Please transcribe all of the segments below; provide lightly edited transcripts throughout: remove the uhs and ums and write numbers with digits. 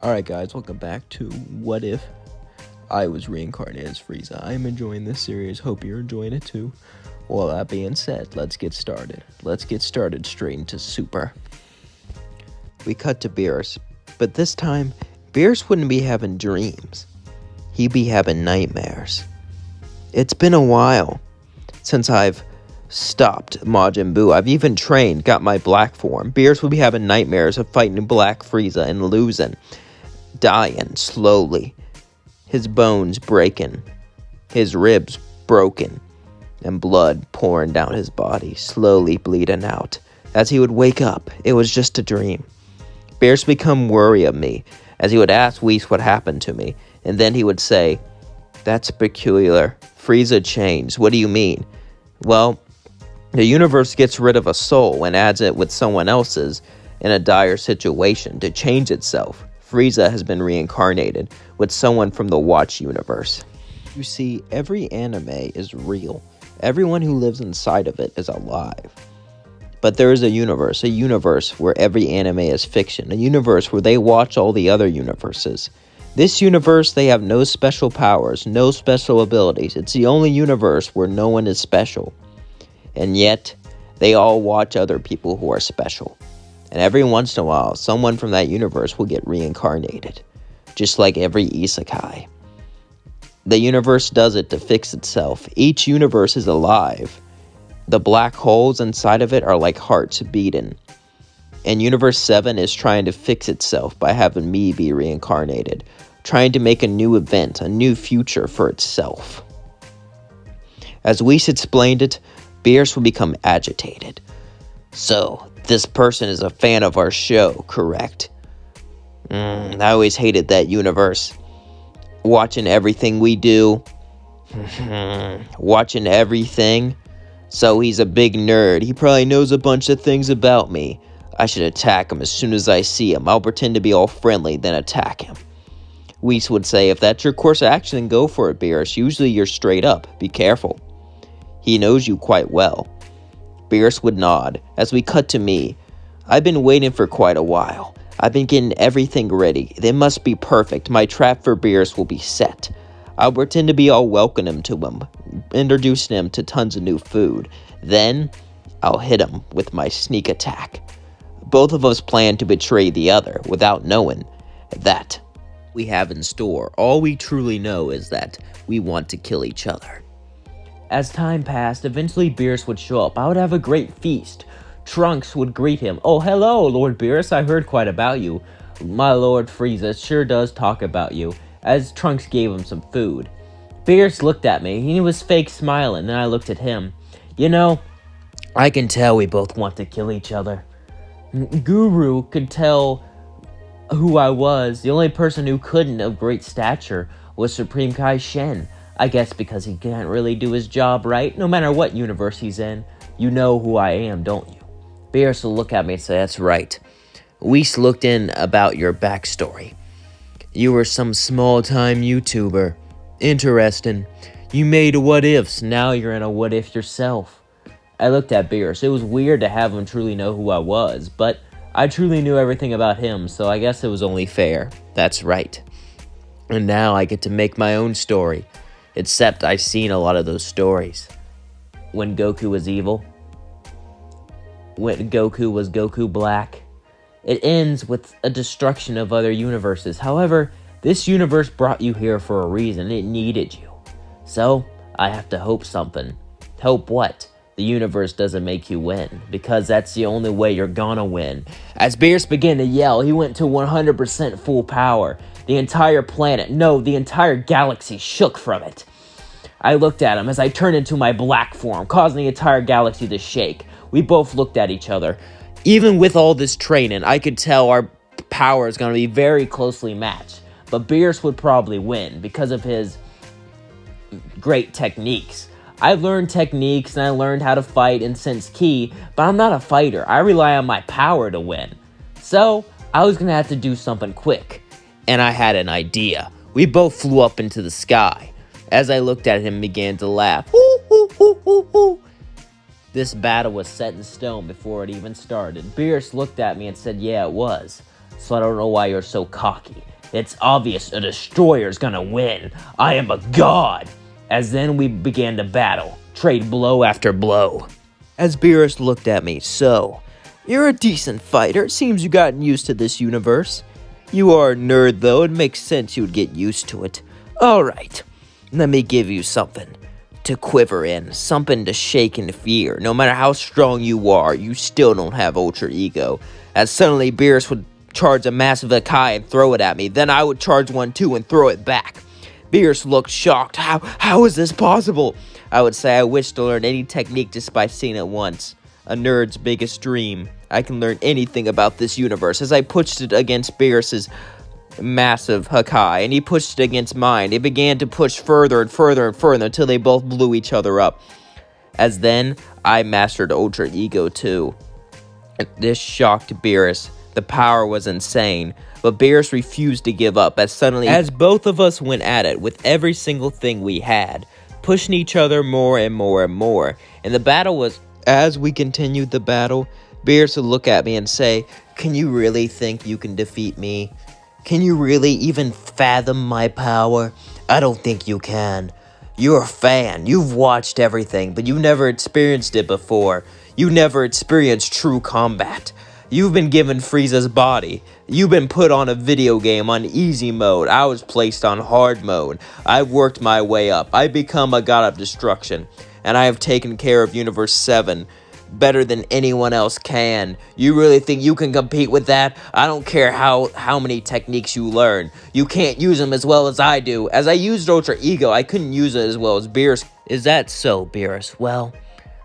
Alright guys, welcome back to What If I Was Reincarnated as Frieza. I'm enjoying this series, hope you're enjoying it too. Well, that being said, let's get started. Let's get started straight into Super. We cut to Beerus, but this time, Beerus wouldn't be having dreams. He'd be having nightmares. It's been a while since I've stopped Majin Buu. I've even trained, got my black form. Beerus would be having nightmares of fighting Black Frieza and losing. Dying slowly, his bones breaking, his ribs broken, and blood pouring down his body, slowly bleeding out. As he would wake up, it was just a dream. Beerus would become worried of me, as he would ask Whis what happened to me, and then he would say, "That's peculiar. Frieza changed. What do you mean?" Well, the universe gets rid of a soul and adds it with someone else's in a dire situation to change itself. Frieza has been reincarnated with someone from the Watch universe. You see, every anime is real. Everyone who lives inside of it is alive. But there is a universe where every anime is fiction, a universe where they watch all the other universes. This universe, they have no special powers, no special abilities. It's the only universe where no one is special. And yet, they all watch other people who are special. And every once in a while, someone from that universe will get reincarnated, just like every isekai. The universe does it to fix itself. Each universe is alive. The black holes inside of it are like hearts beating. And Universe 7 is trying to fix itself by having me be reincarnated, trying to make a new event, a new future for itself. As Whis explained it, Beerus will become agitated. "So, this person is a fan of our show, correct? I always hated that universe. Watching everything we do. Watching everything. So he's a big nerd. He probably knows a bunch of things about me. I should attack him as soon as I see him. I'll pretend to be all friendly, then attack him." Whis would say, "If that's your course of action, then go for it, Beerus. Usually you're straight up. Be careful. He knows you quite well." Beerus would nod. As we cut to me, "I've been waiting for quite a while. I've been getting everything ready. They must be perfect. My trap for Beerus will be set. I'll pretend to be all welcoming to him, introducing him to tons of new food. Then, I'll hit him with my sneak attack." Both of us plan to betray the other without knowing that we have in store. All we truly know is that we want to kill each other. As time passed, eventually Beerus would show up. I would have a great feast. Trunks would greet him. "Oh, hello, Lord Beerus. I heard quite about you. My Lord Frieza sure does talk about you," as Trunks gave him some food. Beerus looked at me. He was fake smiling, and I looked at him. "You know, I can tell we both want to kill each other." Guru could tell who I was. The only person who couldn't of great stature was Supreme Kai Shen. I guess because he can't really do his job right, no matter what universe he's in. "You know who I am, don't you?" Beerus will look at me and say, "That's right. Whis looked in about your backstory. You were some small-time YouTuber. Interesting. You made what-ifs, now you're in a what-if yourself." I looked at Beerus. It was weird to have him truly know who I was, but I truly knew everything about him, so I guess it was only fair. That's right. And now I get to make my own story. Except I've seen a lot of those stories. When Goku was evil. When Goku was Goku Black. It ends with a destruction of other universes. However, this universe brought you here for a reason. It needed you. So, I have to hope something. Hope what? The universe doesn't make you win, because that's the only way you're gonna win. As Beerus began to yell, he went to 100% full power. The entire planet, no, the entire galaxy shook from it. I looked at him as I turned into my black form, causing the entire galaxy to shake. We both looked at each other. Even with all this training, I could tell our power is going to be very closely matched. But Beerus would probably win because of his great techniques. I learned techniques and I learned how to fight and sense ki, but I'm not a fighter. I rely on my power to win. So, I was going to have to do something quick. And I had an idea. We both flew up into the sky. As I looked at him and began to laugh. "Hoo, hoo, hoo, hoo, hoo." This battle was set in stone before it even started. Beerus looked at me and said, "Yeah, it was. so I don't know why you're so cocky. It's obvious a destroyer's gonna win. I am a god. As then we began to battle, trade blow after blow. As Beerus looked at me, so, you're a decent fighter. It seems you've gotten used to this universe. You are a nerd, though. It makes sense you'd get used to it. Alright, let me give you something to quiver in, something to shake in fear. No matter how strong you are, you still don't have Ultra Ego. As suddenly Beerus would charge a massive Akai and throw it at me. Then I would charge one too and throw it back. Beerus looked shocked. How is this possible? I would say I wish to learn any technique just by seeing it once. A nerd's biggest dream. I can learn anything about this universe. As I pushed it against Beerus's massive Hakai, and he pushed it against mine, it began to push further and further and further until they both blew each other up. As then, I mastered Ultra Ego too. This shocked Beerus. The power was insane, but Beerus refused to give up as both of us went at it with every single thing we had, pushing each other more and more and more. And the battle was, as we continued the battle, Beerus would look at me and say, "Can you really think you can defeat me? Can you really even fathom my power? I don't think you can. You're a fan. You've watched everything, but you've never experienced it before. You never experienced true combat. You've been given Frieza's body. You've been put on a video game on easy mode. I was placed on hard mode. I've worked my way up. I've become a god of destruction, and I have taken care of Universe 7 better than anyone else can. You really think you can compete with that? I don't care how many techniques you learn. You can't use them as well as I do. As I used Ultra Ego, I couldn't use it as well as Beerus." Is that so, Beerus? Well,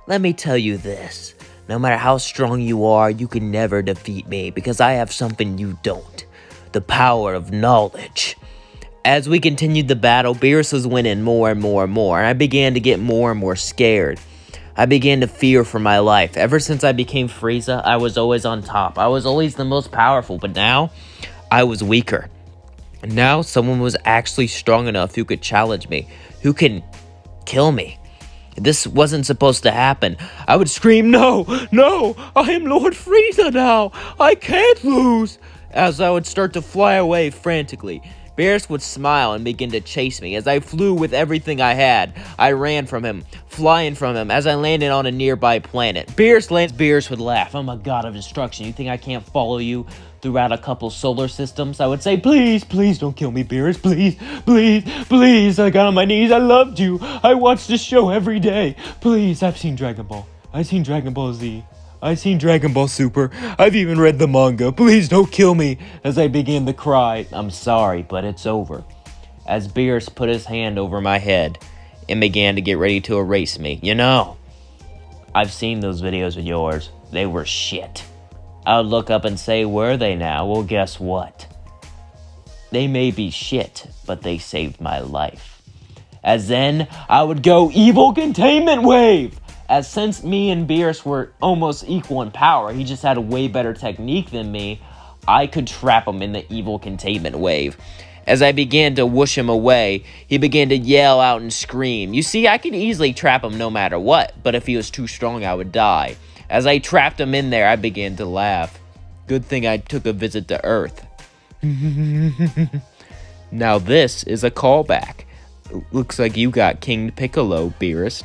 let me tell you this. No matter how strong you are, you can never defeat me, because I have something you don't. The power of knowledge. As we continued the battle, Beerus was winning more and more and more, and I began to get more and more scared. I began to fear for my life. Ever since I became Frieza, I was always on top. I was always the most powerful, but now, I was weaker. Now, someone was actually strong enough who could challenge me, who can kill me. This wasn't supposed to happen. I would scream, "No, no, I am Lord Frieza now. I can't lose." As I would start to fly away frantically, Beerus would smile and begin to chase me. As I flew with everything I had, I ran from him, flying from him, as I landed on a nearby planet. Beerus would laugh. "I'm a god of destruction. You think I can't follow you throughout a couple solar systems?" I would say, "Please, please don't kill me, Beerus. Please, please, please." I got on my knees. "I loved you. I watched this show every day. Please, I've seen Dragon Ball. I've seen Dragon Ball Z. I've seen Dragon Ball Super. I've even read the manga. Please don't kill me." As I began to cry, "I'm sorry, but it's over." As Beerus put his hand over my head and began to get ready to erase me. "You know, I've seen those videos of yours. They were shit." I would look up and say, "Were they now?" Well, guess what? They may be shit, but they saved my life. As then, I would go evil containment wave. As since me and Beerus were almost equal in power, he just had a way better technique than me, I could trap him in the evil containment wave. As I began to whoosh him away, he began to yell out and scream. You see, I could easily trap him no matter what, but if he was too strong, I would die. As I trapped him in there, I began to laugh. Good thing I took a visit to Earth. Now this is a callback. Looks like you got King Piccolo, Beerus.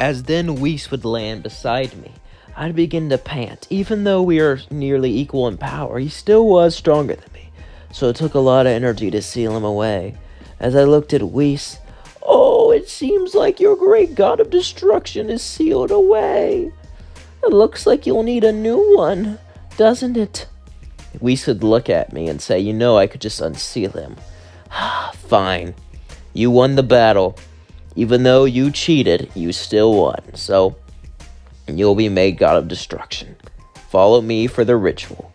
As then Whis would land beside me, I'd begin to pant. Even though we are nearly equal in power, he still was stronger than me, so it took a lot of energy to seal him away. As I looked at Whis, "Oh, it seems like your great god of destruction is sealed away. It looks like you'll need a new one, doesn't it?" Whis would look at me and say, "You know I could just unseal him." "Fine. You won the battle. Even though you cheated, you still won. So, you'll be made god of destruction. Follow me for the ritual."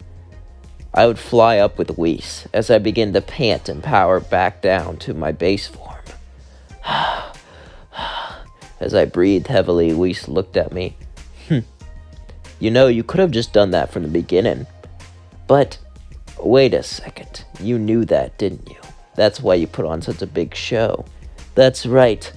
I would fly up with Whis as I began to pant and power back down to my base form. As I breathed heavily, Whis looked at me. You know, you could have just done that from the beginning. But, wait a second. You knew that, didn't you? That's why you put on such a big show." "That's right.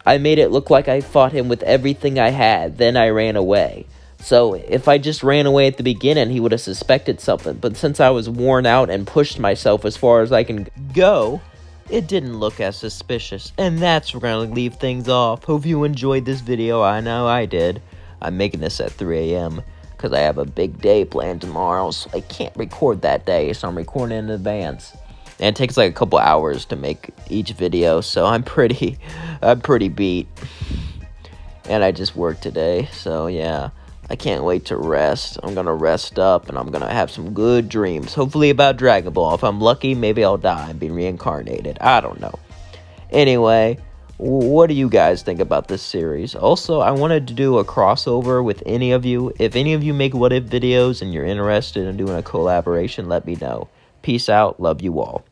I made it look like I fought him with everything I had, then I ran away. So if I just ran away at the beginning, he would have suspected something. But since I was worn out and pushed myself as far as I can go, it didn't look as suspicious. And that's where we're going to leave things off. Hope you enjoyed this video. I know I did. I'm making this at 3 a.m. because I have a big day planned tomorrow. So I can't record that day. So I'm recording in advance. And it takes like a couple hours to make each video. So I'm pretty beat. And I just worked today. So yeah. I can't wait to rest. I'm going to rest up, and I'm going to have some good dreams. Hopefully about Dragon Ball. If I'm lucky, maybe I'll die and be reincarnated. I don't know. Anyway, what do you guys think about this series? Also, I wanted to do a crossover with any of you. If any of you make what if videos and you're interested in doing a collaboration, let me know. Peace out. Love you all.